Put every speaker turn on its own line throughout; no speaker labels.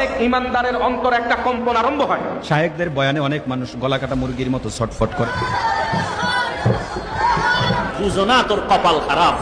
অনেক ইমানদারের অন্তরে একটা কম্পন আরম্ভ হয়।
শায়েখদের বয়ানে অনেক মানুষ গলা কাটা মুরগির মতো ছটফট করে।
বুঝো না তোর কপাল খারাপ।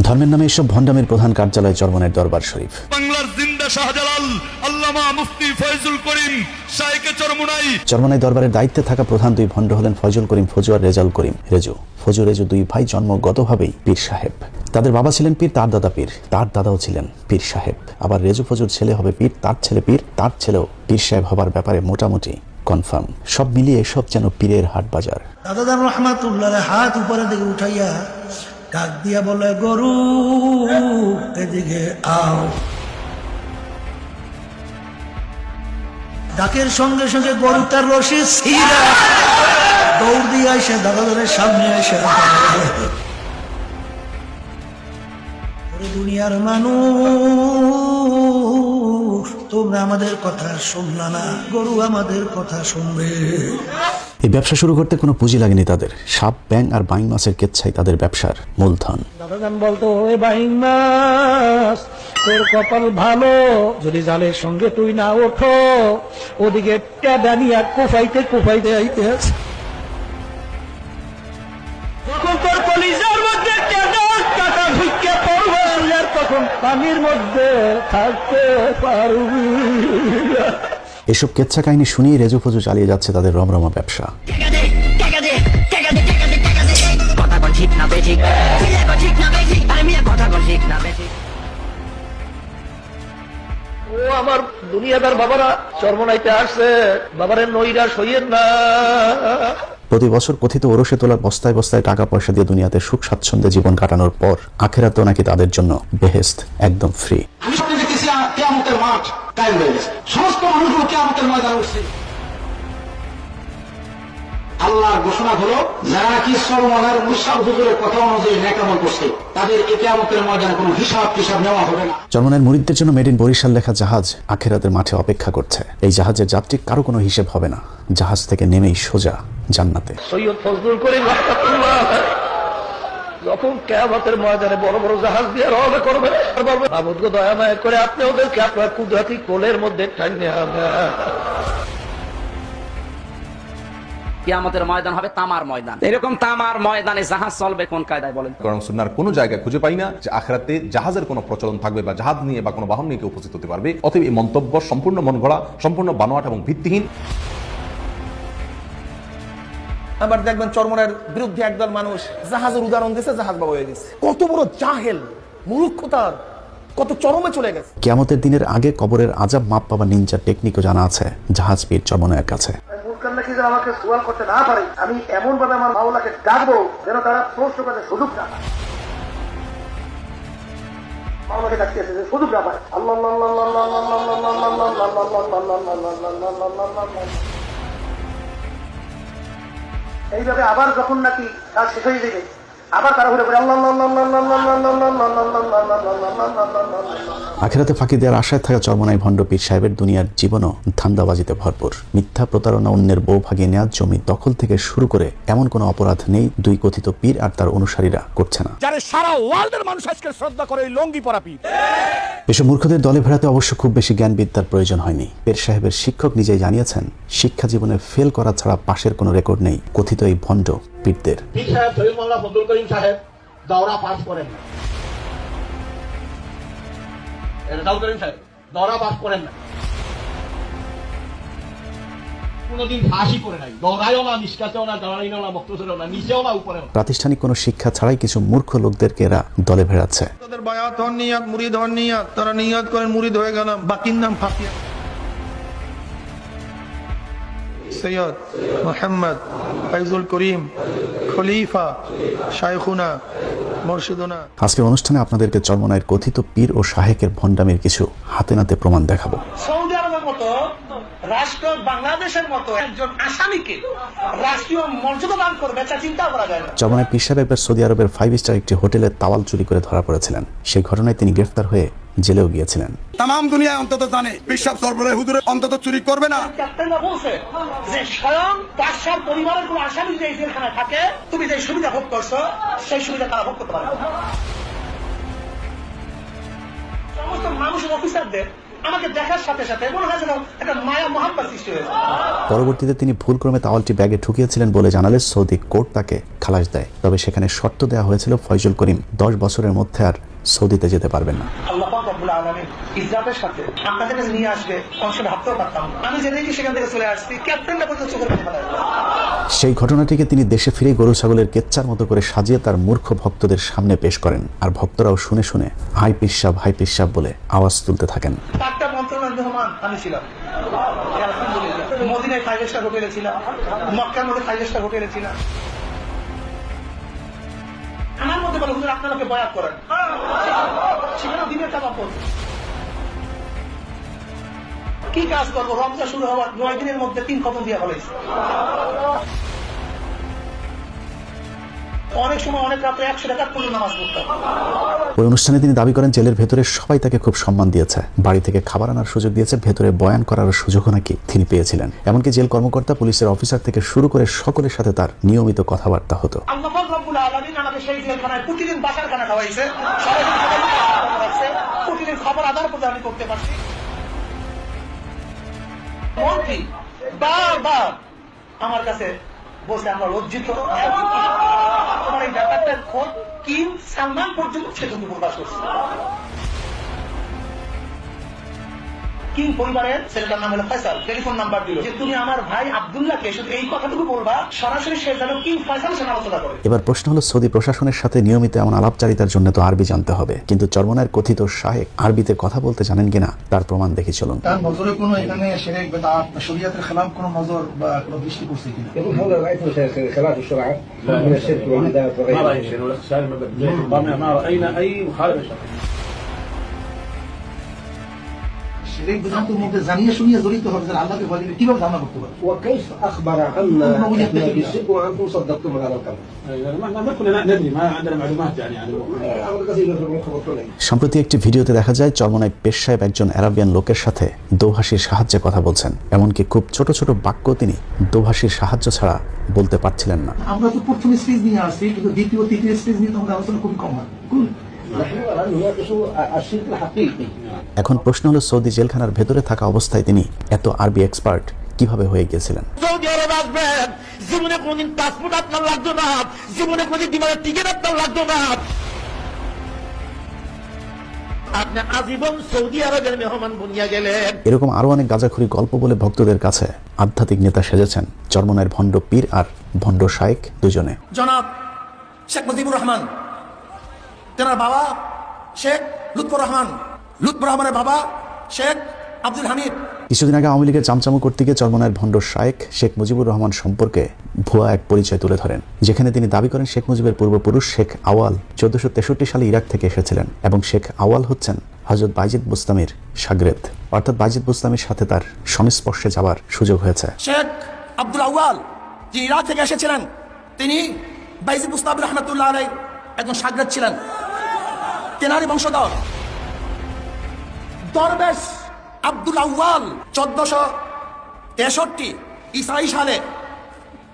ধর্মের নামে এসব ভণ্ডামির প্রধান কার্যালয় চরমনাইর দরবার শরীফ।
বাংলার জিন্দা শাহজালাল আল্লামা মুফতি ফয়জুল করিম শাইখে চরমনাই।
চরমনাই দরবারের দায়িত্বে থাকা প্রধান দুই ভণ্ড হলেন ফয়জুল করিম ফজু আর রেজাউল করিম রেজু। ফজু রেজু দুই ভাই জন্মগতভাবেই পীর সাহেব। তাদের বাবা ছিলেন পীর, তার দাদা পীর, তার দাদাও ছিলেন পীর সাহেব। আবার রেজু ফজুর ছেলে হবে পীর, তার ছেলে পীর, তার ছেলেও পীর সাহেব হবার ব্যাপারে মোটামুটি কনফার্ম। সব মিলিয়ে এসব যেন পীরের হাট বাজার।
দাদা রহমাতুল্লাহ হাত উপরে দিকে উঠাইয়া ডাক দিয়া বলে, গরু এদিকে আও। ডাকের সঙ্গে সঙ্গে গরুটার রশি ছিঁড়া দৌড় দিয়ে আসে দাদাদের সামনে এসে, দুনিয়ার মানুষ তোমরা আমাদের কথা শুনলা না, গরু আমাদের কথা শুনবে।
এই ব্যবসা শুরু করতে কোনো পুঁজি লাগেনি তাদের। সাপ, ব্যাং আর বাইং মাছের কেচ্ছাই তাদের ব্যবসার মূলধন।
দাদাজান বলতো, ওই বাইং মাছ তোর কপাল ভালো, যদি জালের সঙ্গে তুই না ওঠো, ওদিকে টেডানিয়া কোফাইতে কোফাইতে আইতে আছে। যখন তোর কলিজার মধ্যে কাটা ঢুকে পড়বে, তখন পানির মধ্যে থাকতে পারবি।
এসব কেচ্ছা কাহিনী শুনিয়ে রেজু ফজু চালিয়ে যাচ্ছে তাদের রমরমা ব্যবসা।
ও আমার দুনিয়াদার বাবারা চরমনাইতে আসছে, বাবারের নৈরাশ হইয়েন না।
প্রতি বছর কথিত ওরসে তোলার বস্তায় বস্তায় টাকা পয়সা দিয়ে দুনিয়াতে সুখ স্বাচ্ছন্দ্যে জীবন কাটানোর পর আখেরাতেও নাকি তাদের জন্য বেহেশত একদম ফ্রি।
আমি স্বপ্নে দেখতেছি কিয়ামতের মাঠ কায়েম হয়ে গেছে, সমস্ত মানুষগুলো কিয়ামতের ময়দানে উঠছে। আল্লাহর ঘোষণা হলো, যারা নাকি চরমনার মুশাব হুজুরের কথা অনুযায়ী নেক আমল করছে, তাদের কিয়ামতের ময়দানে কোনো হিসাব টিসাব নেওয়া হবে না।
চরমনাইয়ের মুরিদদের জন্য মেড ইন বরিশাল লেখা জাহাজ আখেরাতের মাঠে অপেক্ষা করছে। এই জাহাজের যাত্রী কারো কোনো হিসেব হবে না, জাহাজ থেকে নেমেই সোজা জান্নাতে।
সৈয়দ ফজলুল করিম রাহমাতুল্লাহ যখন কিয়ামতের ময়দানে বড় বড় জাহাজ দিয়ে রওনা করবে, মাহমুদ গো দয়া মায়া করে আপনি ওদেরকে আপনার কুদরতি কোলের মধ্যে টাইনে আনেন।
কিয়ামতের ময়দান হবে তামার ময়দান। এরকম তামার ময়দানে জাহাজ চলবে কোন কায়দায় বলেন?
কোরআন সুন্নাহর কোনো জায়গায় খুঁজে পাই না যে আখিরাতে জাহাজের কোনো প্রচলন থাকবে বা জাহাজ নিয়ে বা কোনো বাহন নিয়ে কেউ উপস্থিত হতে পারবে। অতএব এই মন্তব্য সম্পূর্ণ মন গড়া, সম্পূর্ণ বানোয়াট এবং ভিত্তিহীন।
আবার দেখবেন চরমনাইয়ের বিরুদ্ধে একদল মানুষ জাহাজের উদাহরণ দিয়েছে, জাহাজ বাবা হয়ে গেছে। কত বড় জাহেল, মূর্খতার কত চরমে চলে গেছে।
কিয়ামতের দিনের আগে কবরের আযাব মাপ পাওয়া নিনজা টেকনিকও জানা আছে জাহাজ পীর চরমনাইয়ের কাছে।
আমাকে সুয়াল করতে না পারে, আমি এমন ভাবে আমার মাওলাকে ডাকবো যেন তারা প্রশ্ন করতে সুযোগ না পায়। মাওলাকে ডাকতে এসেছে, সুযোগ না পায়। আল্লাহ এইভাবে আবার যখন নাকি কাজ শেষ হয়ে যাবে, আবার তারা ঘুরে পড়ে আল্লাহ।
আখিরাতে ফাঁকি দেওয়ার আশায় থাকা চরমনাই ভণ্ড পীর সাহেবের দুনিয়ার জীবনও ধান্দাবাজিতে ভরপুর। মিথ্যা প্রতারণা, অন্যের বউ ভাগিয়ে নেওয়ার জমি দখল থেকে শুরু করে এমন কোনো অপরাধ নেই দুই কথিত পীর আর তার অনুসারীরা করছে না।
যারা সারা ওয়ার্ল্ডের মানুষ আজকে শ্রদ্ধা করে লঙ্গি পরা পীর।
এসব মূর্খদের দলে ভেড়াতে অবশ্য খুব বেশি জ্ঞানবিদ্যার প্রয়োজন হয়নি। পীর সাহেবের শিক্ষক নিজেই জানিয়েছেন, শিক্ষা জীবনে ফেল করা ছাড়া পাশের কোনো রেকর্ড নেই কথিত এই ভণ্ড পীরদের।
পীর সাহেব শহীদ মোল্লা ফজলুল করিম সাহেব দৌড়া পাস করেন না। রেজাউল করিম সাহেব দৌড়া পাস করেন না, কোনদিন ফাঁসি করে নাই, দৌড়াইও না, নিষ্কাতেও না, দাঁড়াইও না, বক্তব্যও না, নিচেও না, উপরেও না।
প্রাতিষ্ঠানিক কোনো শিক্ষা ছাড়াই কিছু মূর্খ লোকদেরকে এরা দলে ভেড়াচ্ছে।
তাদের বায়াত হন নিয়াত, মুরিদ হন নিয়াত, তারা নিয়াত করেন মুরিদ হয়ে গেলাম, বাকির নাম ফাঁসি। সৈয়দ মোহাম্মদ ফয়জুল করিম খলিফা শাইখুনা মুর্শিদুনা।
আজকের অনুষ্ঠানে আপনাদেরকে চরমনাইয়ের কথিত পীর ও শাহেকের ভণ্ডামির কিছু হাতে নাতে প্রমাণ দেখাবো।
সৌদি আরবের মতো রাষ্ট্র বাংলাদেশের মতো একজন আসামিকে রাষ্ট্রীয় মর্যাদা দান করবে, এটা চিন্তা করা যায় না।
চরমনাই পীর সাহেব একবার সৌদি আরবের 5 স্টার একটি হোটেলে তাওয়াল চুরি করে ধরা পড়েছিলেন। সেই ঘটনায় তিনি গ্রেফতার হয়ে জেলেও গিয়েছিলেন।
তাম দুনিয়া অন্তত জানে বিশ্বাস সরবরাহ হুজুরে অন্তত চুরি করবে না।
ক্যাপ্টেনরা বলছে যে স্বয়ং বাদশার পরিবারের কোন আসামি যে জেলখানায় থাকে, তুমি যে সুবিধা ভোগ করছো সেই সুবিধা তারা ভোগ করতে পারে না। সমস্ত মানুষের অফিসারদের আমাকে দেখার সাথে সাথে মনে হয় যেন একটা মায়া মহাব্বত সৃষ্টি হয়েছে।
পরবর্তীতে তিনি ভুলক্রমে তাওয়ালটি ব্যাগে ঢুকিয়েছিলেন বলে জানালে সৌদি কোর্ট তাকে খালাস দেয়। তবে সেখানে শর্ত দেওয়া হয়েছিল ফয়জুল করিম 10 বছরের মধ্যে আর সৌদিতে যেতে পারবেন না।
আল্লাহ পাক রব্বুল আলামিন ইজ্জাতের সাথে আপনাদের কাছে নিয়ে আসবে, অংশ ভাবতেও পারতাম না। আমি জেনে সেখান থেকে চলে আসছি, ক্যাপ্টেনটা পর্যন্ত চোখের পানি ফেলা হলো।
সেই ঘটনাটিকে তিনি দেশে ফিরে গরু ছাগলের কেচ্চার মতো করে সাজিয়ে তার মূর্খ ভক্তদের সামনে পেশ করেন। আর ভক্তরাও শুনে শুনে হাই পিসাব বলে আওয়াজ তুলতে থাকেন।
তারটা মন্ত্রণার মেহমান আমি ছিলাম। আলহামদুলিল্লাহ, মদিনায় 5 স্টার হোটেলে ছিলাম, মক্কার মধ্যে 5 স্টার হোটেলে ছিলাম। আমার মধ্যে বলে হুজুর আপনার লোকে বয়াত করেন, সেখানে দিনের টাকা পড়বে। কি কাজ করবো? রমজান শুরু হওয়ার 9 দিনের মধ্যে 3 খতম দিয়া ফেলেছে। অনেক সময় অনেক রাত্রে 100 টাকা পর্যন্ত নামাজ পড়তাম।
ওই অনুষ্ঠানে তিনি দাবি করেন জেলের ভেতরে সবাই তাকে খুব সম্মান দিয়েছে, বাড়ি থেকে খাবার আনার সুযোগ দিয়েছে, ভেতরে বয়ান করার সুযোগও নাকি তিনি পেয়েছিলেন। এমনকি জেল কর্মকর্তা, পুলিশের অফিসার থেকে শুরু করে সকলের সাথে তার নিয়মিত কথাবার্তা হতো।
আল্লাহ পাক রব্বুল আলামিন আমাকে সেই জেলখানায় প্রতিদিন বাসার খানা খাওয়াইছে, সারাদিন খাওয়াইছে, প্রতিদিন খাবার আদার প্রদান আমি করতে পারছি। মন্ত্রী বারবার আমার কাছে বলছে আমরা লজ্জিত, তোমার এই ব্যাপারটার খোঁজ কিং সালমান পর্যন্ত সেটুকু প্রকাশ করছে। কিং পরিবারের ছেলেটার নাম হলো ফয়সাল, টেলিফোন নাম্বার দিল যে তুমি আমার ভাই আব্দুল্লাহকে শুধু এই কথাটুকু বলবা, সরাসরি সে যেন কিং ফয়সালের সাথে আলোচনা করে।
এবার প্রশ্ন হলো, সৌদি প্রশাসনের সাথে নিয়মিত এমন আলাপচারিতার জন্য তো আরবি জানতে হবে, কিন্তু চরমনায়ের কথিত শায়েখ আরবিতে কথা বলতে জানেন কিনা তার প্রমাণ দেখি চলুন।
তার নজরে কোনো এখানে শিরক বিদআত শরীয়তের খেলাফ কোনো নজর বা কোনো দৃষ্টি পড়ছে কিনা?
هذا رأيت خلاف الشرع من الشرك والبدع وغيره. ما رأينا أي مخالفة شرعية.
শিরক বিদআতের মধ্যে জানিয়ে শুনিয়ে জড়িত হবে, যারা আল্লাহকে ভয় করে কিভাবে ধারণা করতে পারে?
وكيف أخبر عنا بالشرك وأنتم صدقتم هذا الكلام؟
ما كنا ندري، ما عندنا معلومات يعني عن
أمر كثير في المخ والطلع.
সম্প্রতি একটি ভিডিওতে দেখা যায় চরমনায় পেশ সাহেব একজন আরাবিয়ান লোকের সাথে দোভাষীর সাহায্যে কথা বলছেন। এমনকি খুব ছোট ছোট বাক্য তিনি দোভাষীর সাহায্য ছাড়া বলতে পারছিলেন না।
আমরা তো প্রথম স্টেজ নিয়ে আসছি, কিন্তু দ্বিতীয় তৃতীয় স্টেজ নিয়ে আমাদের আলোচনা খুবই কম হয়।
نحن الآن نناقش الشرك الحقيقي.
এখন প্রশ্ন হলো, সৌদি জেলখানার ভেতরে থাকা অবস্থায় তিনি এত আরবি এক্সপার্ট কিভাবে হয়ে গিয়েছিলেন?
সৌদি আরব আসবেন, জীবনে কোনদিন পাসপোর্ট আপনার লাগতো না, জীবনে কোনদিন বিমানের টিকিট আপনার লাগতো না, আপনি আজীবন সৌদি আরবের মেহমান বনিয়া গেলেন।
এরকম আরো অনেক গাঁজাখুরি গল্প বলে ভক্তদের কাছে আধ্যাত্মিক নেতা সেজেছেন চরমনায়ের ভণ্ড পীর আর ভণ্ড শায়েখ দুজনে।
জনাব শেখ মুজিবুর রহমান, তেনার বাবা শেখ লুৎফর রহমান, লুৎফর রহমানের বাবা শেখ আব্দুল হামিদ।
কিছুদিন আগে আওয়ামী লীগের চামচামো করতে গিয়ে চরমনায়ের ভণ্ড শায়েখ শেখ মুজিবুর রহমান সম্পর্কে ভুয়া এক পরিচয় তুলে ধরেন, যেখানে তিনি দাবি করেন শেখ মুজিবের পূর্বপুরুষ শেখ আওয়াল 1463 সালে ইরাক থেকে এসেছিলেন এবং শেখ আওয়াল হচ্ছেন হযরত বাইজিদ বুস্তামির শাগরেদ, অর্থাৎ বাইজিদ বুস্তামির সাথে তার সংস্পর্শে যাওয়ার সুযোগ হয়েছে।
শেখ আব্দুল আউয়াল যে ইরাক থেকে এসেছিলেন, তিনি বাইজিদ বুস্তামি রহমাতুল্লাহ আলাইহি একজন শাগরেদ ছিলেন, তেনারই বংশধর। দরবেশ আব্দুল আউয়াল 1463 ইসরাইল সালে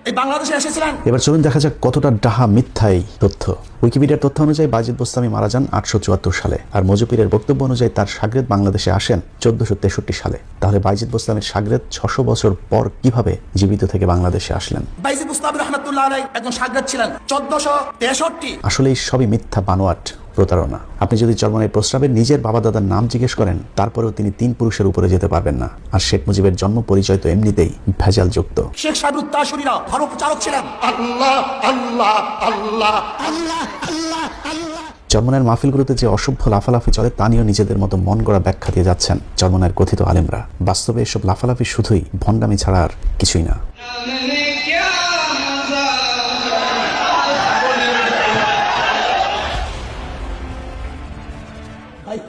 এই বাংলাদেশে এসেছিলেন।
এবার চলুন দেখা যাক কতটা ডাহা মিথ্যা এই তথ্য। উইকিপিডিয়ার তথ্য অনুযায়ী বাইজিদ বুস্তামি মারা যান 874 সালে, আর মজুপীরের বক্তব্য অনুযায়ী তার শাগরেদ বাংলাদেশে আসেন 1463 সালে। তাহলে বাইজিদ বুস্তামির শাগরেদ 600 বছর পর কিভাবে জীবিত থেকে বাংলাদেশে আসলেন?
বাইজিদ বুস্তামি রহমাতুল্লাহ আলাইহি একজন শাগরেদ ছিলেন 1463।
আসলে এই সবই মিথ্যা, বানোয়াট, প্রতারণা। আপনি যদি চরমনায়ের প্রস্রাবের নিজের বাবা দাদার নাম জিজ্ঞেস করেন, তারপরেও তিনি 3 পুরুষের উপরে যেতে পারবেন না। আর শেখ মুজিবের জন্ম পরিচয় তো এমনিতেই ভেজাল যুক্ত।
শেখ সাহেবুত তাশরীরা ধর্ম প্রচারক ছিলেন। আল্লাহ আল্লাহ আল্লাহ আল্লাহ আল্লাহ আল্লাহ।
চরমনায়ের মাহফিলগুলোতে যে অসভ্য লাফালাফি চলে তা নিয়েও নিজেদের মতো মন গড়া ব্যাখ্যা দিয়ে যাচ্ছেন চরমনায়ের কথিত আলেমরা। বাস্তবে এসব লাফালাফি শুধুই ভণ্ডামি ছাড়া আর কিছুই না।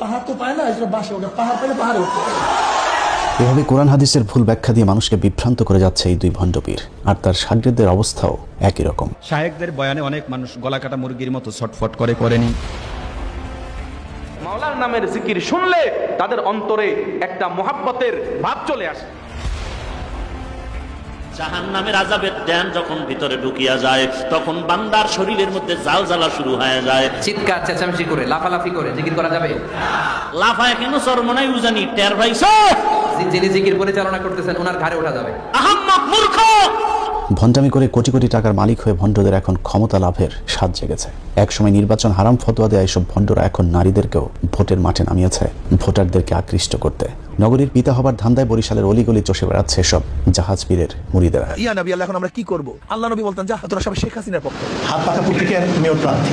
পাহাড় তো পায় না, বাসে ওঠে, পাহাড় পেলে পাহাড়ে উঠতে।
এভাবে কোরআন হাদিসের ভুল ব্যাখ্যা দিয়ে মানুষকে বিভ্রান্ত করে যাচ্ছে এই 2 ভণ্ড পীর, আর তার শাগরেদদের অবস্থাও একই রকম।
শায়েখদের বয়ানে অনেক মানুষ গলাকাটা মুরগির মতো ছটফট করেনি।
মাওলার নামের জিকির শুনলে তাদের অন্তরে একটা মোহাব্বতের ভাব চলে আসে।
জাহান্নামের আযাবের জ্ঞান যখন ভিতরে ঢুকিয়া যায় তখন বান্দার শরীরের মধ্যে জালজালা শুরু হয়ে যায়।
চিৎকার চেঁচামেচি করে লাফালাফি করে জিকির করা যাবে?
লাফায় কেন চরমনাই উজানি টের পাইছো?
যিনি জিকির পরিচালনা করতেছেন ওনার ঘাড়ে ওঠা যাবে।
আহাম্মক মূর্খ!
ভণ্ডামি করে কোটি কোটি টাকার মালিক হয়ে ভণ্ডদের এখন ক্ষমতা লাভের স্বাদ জেগেছে। একসময় নির্বাচন হারাম ফতোয়া দেয়া এসব ভণ্ডরা এখন নারীদেরকেও ভোটের মাঠে নামিয়েছে ভোটারদেরকে আকৃষ্ট করতে। নগরীর পিতা হবার ধান্দায় বরিশালের অলিগলি চষে বেড়াচ্ছে এসব জাহাজ পীরের মুরিদেরা।
ইয়া নবী আল্লাহ, এখন আমরা কি করব? আল্লাহ নবী বলতেন, যা তোরা সব শেখ হাসিনার পক্ষে। হাত পাকাপুর থেকে মেয়র প্রার্থী।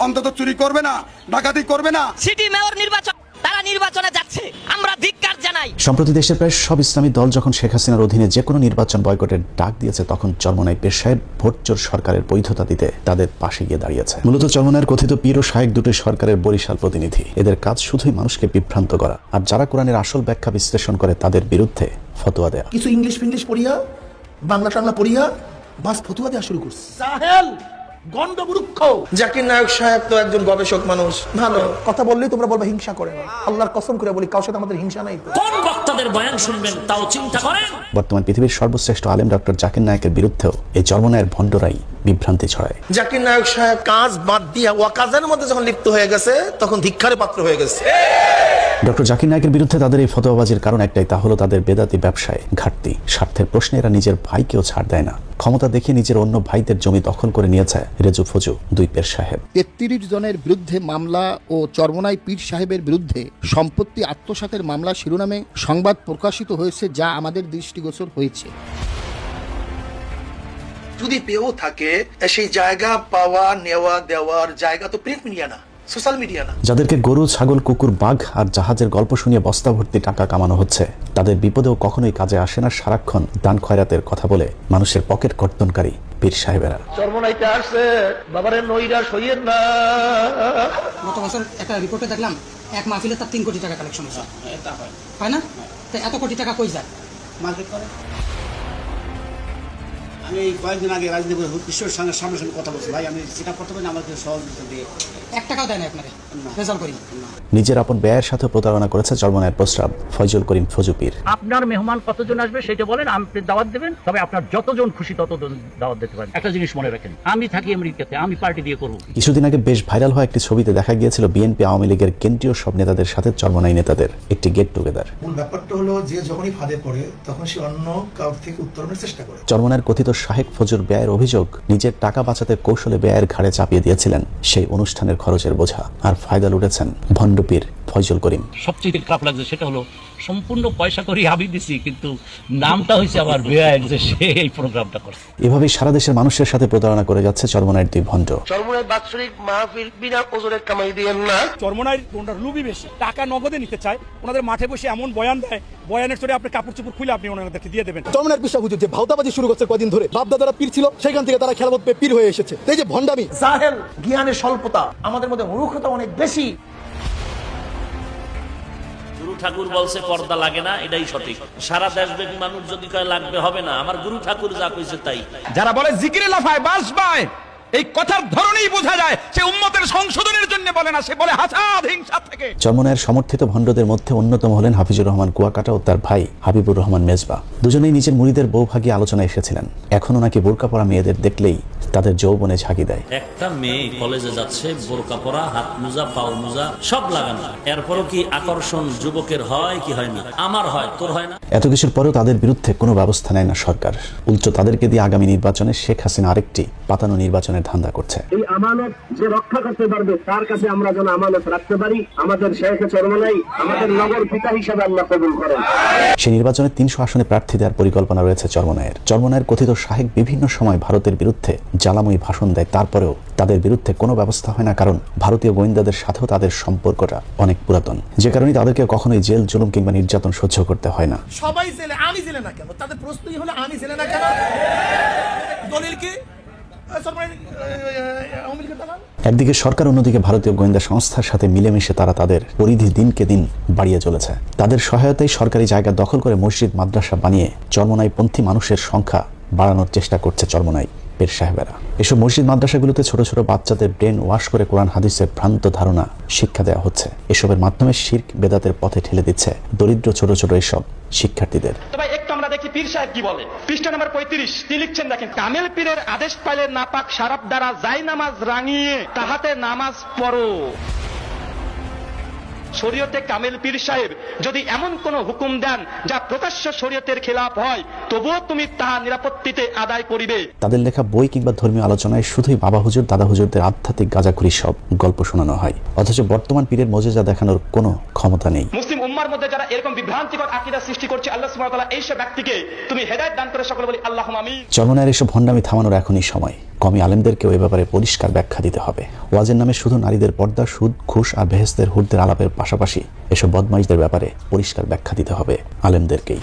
অন্তত চুরি করবে না, ডাকাতি করবে না।
সিটি মেয়র নির্বাচন, তারা নির্বাচনে যাচ্ছে, আমরা ধিক্কার জানাই।
সম্প্রতি দেশের প্রায় সব ইসলামী দল যখন শেখ হাসিনার অধীনে যে কোনো নির্বাচন বয়কটের ডাক দিয়েছে, তখন চরমনাই পীর সাহেব ভোটচোর সরকারের বৈধতা দিতে তাদের পাশে গিয়ে দাঁড়িয়েছে। মূলত চরমনাইয়ের কথিত পীর ও শায়েক দুটি সরকারের বরিশাল প্রতিনিধি। এদের কাজ শুধুই মানুষকে বিভ্রান্ত করা, আর যারা কোরআনের আসল ব্যাখ্যা বিশ্লেষণ করে তাদের বিরুদ্ধে ফতোয়া দেয়া।
কিছু ইংলিশ ফিংলিশ পড়িয়া, বাংলা টাংলা পড়িয়া বাস ফতোয়া দেওয়া শুরু করছে। জাহেল, গন্ডমূর্খ। জাকির নায়ক সাহেব তো একজন গবেষক মানুষ, ভালো কথা বললেই তোমরা বলবে হিংসা করে না। আল্লাহর কসম করে বলি, কারোর সাথে আমাদের হিংসা নাই।
কোন বক্তাদের বয়ান শুনবেন তাও চিন্তা করেন।
বর্তমান পৃথিবীর সর্বশ্রেষ্ঠ আলেম ডক্টর জাকির নায়কের বিরুদ্ধেও এই চরমনাইয়ের ভণ্ডরাই বিভ্রান্তি ছড়ায়।
জাকির নায়ক সাহেব কাজ বাদ দিয়া ওয়াকাজের মধ্যে যখন লিপ্ত হয়ে গেছে, তখন ধিক্কারে পাত্র হয়ে গেছে।
ডক্টর জাকির নায়কের বিরুদ্ধে তাদের এই ফতোয়াবাজির কারণ একটাই, তা হলো তাদের বেদাতি ব্যবসায় ঘাটতি। স্বার্থের প্রশ্নে এরা নিজের ভাইকেও ছাড় দেয় না। ক্ষমতা দেখিয়ে নিজের অন্য ভাইদের জমি দখল করে নিয়েছে রেজু ফজু দুই পীর সাহেব।
৩৩ জনের বিরুদ্ধে মামলা ও চরমনাই পীর সাহেবের বিরুদ্ধে সম্পত্তি আত্মসাতের মামলা শিরোনামে সংবাদ প্রকাশিত হয়েছে, যা আমাদের দৃষ্টিগোচর হয়েছে।
যদি পেয়েও থাকে, সেই জায়গা পাওয়া নেওয়া দেওয়ার জায়গা তো প্রিন্ট মিডিয়া না, সোশ্যাল মিডিয়া না।
যাদেরকে গরু, ছাগল, কুকুর, বাঘ আর জাহাজের গল্প শুনিয়ে বস্তা ভর্তি টাকা কামানো হচ্ছে, তাদের বিপদেও কখনোই কাজে আসে না সারাক্ষণ দান খয়রাতের কথা বলে মানুষের পকেট কর্তনকারী পীর সাহেবেরা।
চরমনাইতে আসছে, বাবারে নৈরাশ হইয়েন না।
গত বছর একটা রিপোর্টে দেখলাম, এক মাহফিলে তার ৩ কোটি টাকা কালেকশন হয়েছে। হয় না? তো এত কোটি টাকা কই যায়? মার্কেট করে। আমি কয়েকদিন আগে রাজনীতি ঈশ্বরের সঙ্গে সামনাসামনি কথা বলছি, ভাই আমি যেটা করতে পারি আমাকে সহযোগিতা দিয়ে 1 টাকাও দেয় না আপনাকে, রেজাল্ট করি।
নিজের আপন ব্যয়ের সাথে প্রতারণা করেছে চরমনাইয়ের প্রস্রাব ফয়জুল করিম ফজু পীর।
আপনার মেহমান কতজন আসবে সেটা বলেন, আপনি দাওয়াত দেবেন, তবে আপনার যতজন খুশি ততজন দাওয়াত দিতে পারেন। একটা জিনিস মনে রাখেন, আমি থাকি আমেরিকাতে, আমি পার্টি দিয়ে করব।
কিছুদিন আগে বেশ ভাইরাল হওয়া একটি ছবিতে দেখা গিয়েছিল বিএনপি আওয়ামী লীগের কেন্দ্রীয় সব নেতাদের সাথে চরমনাই নেতাদের একটি গেট টুগেদার।
মূল ব্যাপারটা হলো যে যখনই ফাঁদে পড়ে তখন সে অন্য কারোর থেকে উত্তরণের চেষ্টা করে।
চরমনাইয়ের কথিত শাহেক ফজুর ব্যয়ের অভিযোগ, নিজের টাকা বাঁচাতে কৌশলে ব্যয়ের ঘাড়ে চাপিয়ে দিয়েছিলেন সেই অনুষ্ঠানের খরচের বোঝা, আর ফায়দা লুটেছেন ভণ্ডপীর ফয়জুল করিম।
সবচেয়ে খারাপ লাগছে সেটা হলো সম্পূর্ণ পয়সা করি আমি দিছি, কিন্তু নামটা হয়েছে আমার বেআইন, যে সে এই প্রোগ্রামটা করছে।
এভাবেই সারা দেশের মানুষের সাথে প্রতারণা করে যাচ্ছে চরমনাইয়ের দুই ভণ্ড।
চরমনাই বাৎসরিক মাহফিল বিনা ওজরে কামাই দিয়েন না।
চরমনাইয়ের ওনার লুবি বেশি, টাকা নগদে নিতে চায়। ওনাদের মাঠে বসে এমন বয়ান দেয়, বয়ানের চড়ে আপনি কাপড় চোপড় খুলে আপনি ওনাদেরকে দিয়ে দেবেন।
চরমনাইয়ের পীর সাহেব যে ভাওতাবাজি শুরু করছে কদিন ধরে, বাপ দাদারা পীর ছিল, সেখান থেকে তারা খেলামত পেয়ে পীর হয়ে এসেছে। এই যে ভণ্ডামি,
জাহেল, জ্ঞানের স্বল্পতা, আমাদের মধ্যে মূর্খতা অনেক বেশি।
গুরু ঠাকুর বলছে পর্দা লাগে না, এটাই সঠিক। সারা দেশব্যাপী মানুষ যদি কয় লাগবে, হবে না। আমার গুরু ঠাকুর যা কইছে তাই।
যারা বলে জিকিরে লাফায় বাস পায়, এই কথার ধরনেই বোঝা যায় সে উম্মতের সংশোধনের জন্য বলে না, সে বলে হাসাদ হিংসা থেকে।
চরমনাইয়ের সমর্থিত ভণ্ডদের মধ্যে অন্যতম হলেন হাফিজুর রহমান কুয়াকাটা ও তার ভাই হাবিবুর রহমান মেজবা। দুজনেই নিজের মুরিদের বউভাগী আলোচনায় এসেছিলেন। এখনো নাকি বোরকা পরা মেয়েদের দেখলেই তাদের যৌবনে ঝাঁকি দেয়।
একটা মেয়ে কলেজে যাচ্ছে, বোরকা পরা, হাত মোজা, পাও মোজা সব লাগানো, এরপরও কি আকর্ষণ যুবকের হয় কি হয় না? আমার হয়, তোর হয় না?
এত কিছুর পরেও তাদের বিরুদ্ধে কোনো ব্যবস্থা নেয় না সরকার। উল্টো তাদেরকে দিয়ে আগামী নির্বাচনে শেখ হাসিনা আরেকটি পাতানো নির্বাচনের ধান্দা করছে।
এই আমানত যে রক্ষা করতে পারবে তার কাছে আমরা যেন আমানত রাখতে পারি। আমাদের শেখ চরমনাই আমাদের নগর পিতা হিসেবে আল্লাহ কবুল করেন।
সেই নির্বাচনে 300 আসনে প্রার্থী দেওয়ার পরিকল্পনা রয়েছে চরমনাইয়ের। চরমনাইয়ের কথিত শাহেক বিভিন্ন সময় ভারতের বিরুদ্ধে জ্বালাময়ী ভাষণ দেয়, তারপরেও তাদের বিরুদ্ধে কোনো ব্যবস্থা হয় না, কারণ ভারতীয় গোয়েন্দাদের সাথেও তাদের সম্পর্কটা অনেক পুরাতন, যে কারণে তাদেরকে কখনোই জেল, জুলুম কিংবা নির্যাতন সহ্য করতে হয় না।
সবাই জেলে, আমি জেলে না কেন? তাদের প্রশ্নই হলো আমি জেলে না কেন? দলিল কি?
একদিকে সরকার, অন্যদিকে ভারতীয় গোয়েন্দা সংস্থার সাথে মিলেমিশে তারা তাদের পরিধি দিনকে দিন বাড়িয়ে চলেছে। তাদের সহায়তায় সরকারি জায়গা দখল করে মসজিদ, মাদ্রাসা বানিয়ে চরমনাই পন্থী মানুষের সংখ্যা বাড়ানোর চেষ্টা করছে চরমনাই। পীর সাহেবেরা। এসব মসজিদ মাদ্রাসাগুলোতে ছোট ছোট বাচ্চাদের ব্রেন ওয়াশ করে কোরআন হাদিসের ভ্রান্ত ধারণা শিক্ষা দেওয়া হচ্ছে। এসবের মাধ্যমে শিরক বেদাতের পথে ঠেলে দিচ্ছে দরিদ্র ছোট ছোট এসব শিক্ষার্থীদের।
তবে একটু আমরা দেখি পীর সাহেব কি বলে। পৃষ্ঠা নাম্বার 35 তিনি লিখছেন, দেখেন, কামেল পীরের আদেশ পাইলে নাপাক শারাব দ্বারা যাই নামাজ রাঙিয়ে তাহাতে নামাজ পড়ো। শরীয়তে কামেল পীর সাহেব যদি এমন কোন হুকুম দেন যা প্রকাশ্য শরীয়তের খেলাফ হয়, তবুও তুমি তাহা নিরাপত্তিতে আদায় করিবে।
তাদের লেখা বই কিংবা ধর্মীয় আলোচনায় শুধুই বাবা হুজুর দাদা হুজুরদের আধ্যাত্মিক গাঁজাখুরি সব গল্প শোনানো হয়, অথচ বর্তমান পীরের মজেজা দেখানোর কোনো ক্ষমতা নেই।
মুসলিম উম্মার মধ্যে যারা এরকম বিভ্রান্তিকর আকীদা সৃষ্টি করছে, আল্লাহ সুবহানাহু ওয়া তাআলা এইসব ব্যক্তিকে তুমি হেদায়েত দান করে সকলে বলি আল্লাহুম্মা আমিন।
চরমনায়ের এসব ভণ্ডামি থামানোর এখনই সময়। কমি আলেমদেরকেও এ ব্যাপারে পরিষ্কার ব্যাখ্যা দিতে হবে। ওয়াজের নামে শুধু নারীদের পর্দা, সুদ, ঘুষ আর বেহেশতের হুরদের আলাপের পাশাপাশি এসব বদমাইশদের ব্যাপারে পরিষ্কার ব্যাখ্যা দিতে হবে আলেমদেরকেই।